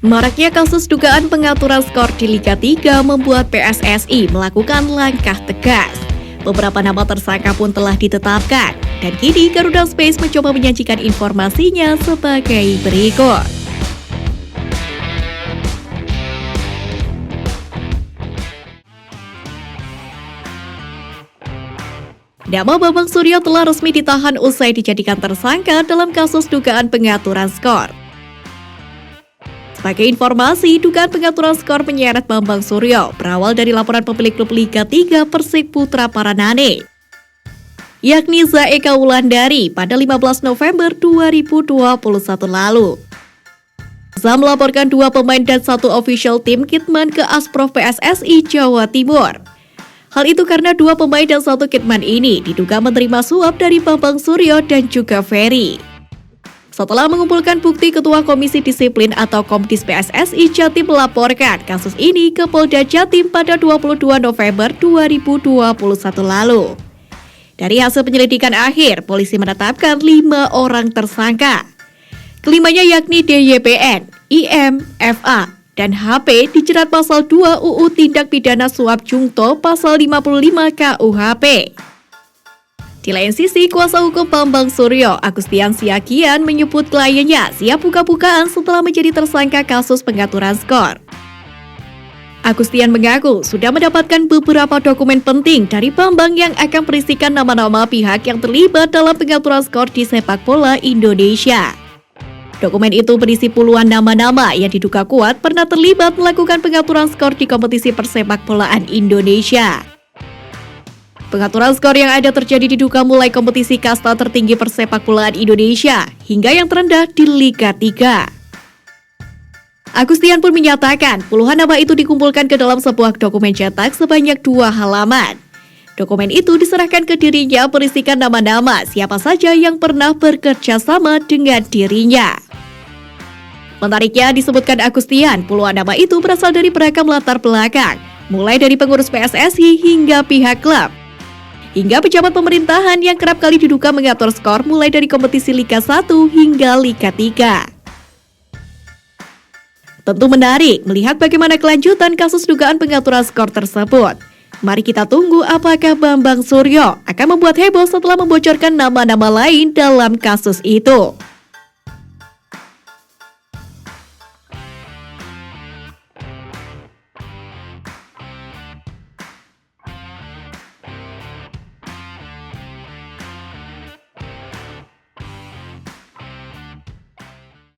Maraknya kasus dugaan pengaturan skor di Liga 3 membuat PSSI melakukan langkah tegas. Beberapa nama tersangka pun telah ditetapkan, dan kini Garuda Space mencoba menyajikan informasinya sebagai berikut. Nama Bambang Suryo telah resmi ditahan usai dijadikan tersangka dalam kasus dugaan pengaturan skor. Sebagai informasi, dugaan pengaturan skor menyeret Bambang Suryo berawal dari laporan pemilik klub Liga 3 Persik Putra Paranane, yakni Zaeka Wulandari pada 15 November 2021 lalu. Za melaporkan 2 pemain dan 1 official tim Kitman ke Asprof PSSI Jawa Timur. Hal itu karena 2 pemain dan 1 Kitman ini diduga menerima suap dari Bambang Suryo dan juga Ferry. Setelah mengumpulkan bukti, Ketua Komisi Disiplin atau Komdis PSSI Jatim melaporkan kasus ini ke Polda Jatim pada 22 November 2021 lalu. Dari hasil penyelidikan akhir, polisi menetapkan 5 orang tersangka. Kelimanya yakni DYPN, IM, FA, dan HP dijerat pasal 2 UU Tindak Pidana Suap Jungto pasal 55 KUHP. Di lain sisi, kuasa hukum Bambang Suryo, Agustian Siagian, menyebut kliennya siap buka-bukaan setelah menjadi tersangka kasus pengaturan skor. Agustian mengaku sudah mendapatkan beberapa dokumen penting dari Bambang yang akan berisikan nama-nama pihak yang terlibat dalam pengaturan skor di sepak bola Indonesia. Dokumen itu berisi puluhan nama-nama yang diduga kuat pernah terlibat melakukan pengaturan skor di kompetisi persepak bolaan Indonesia. Pengaturan skor yang ada terjadi diduga mulai kompetisi kasta tertinggi persepak bolaan Indonesia hingga yang terendah di Liga 3. Agustian pun menyatakan puluhan nama itu dikumpulkan ke dalam sebuah dokumen cetak sebanyak 2 halaman. Dokumen itu diserahkan ke dirinya berisikan nama-nama siapa saja yang pernah bekerja sama dengan dirinya. Menariknya disebutkan Agustian, puluhan nama itu berasal dari beragam latar belakang, mulai dari pengurus PSSI hingga pihak klub, hingga pejabat pemerintahan yang kerap kali diduga mengatur skor mulai dari kompetisi Liga 1 hingga Liga 3. Tentu menarik melihat bagaimana kelanjutan kasus dugaan pengaturan skor tersebut. Mari kita tunggu apakah Bambang Suryo akan membuat heboh setelah membocorkan nama-nama lain dalam kasus itu.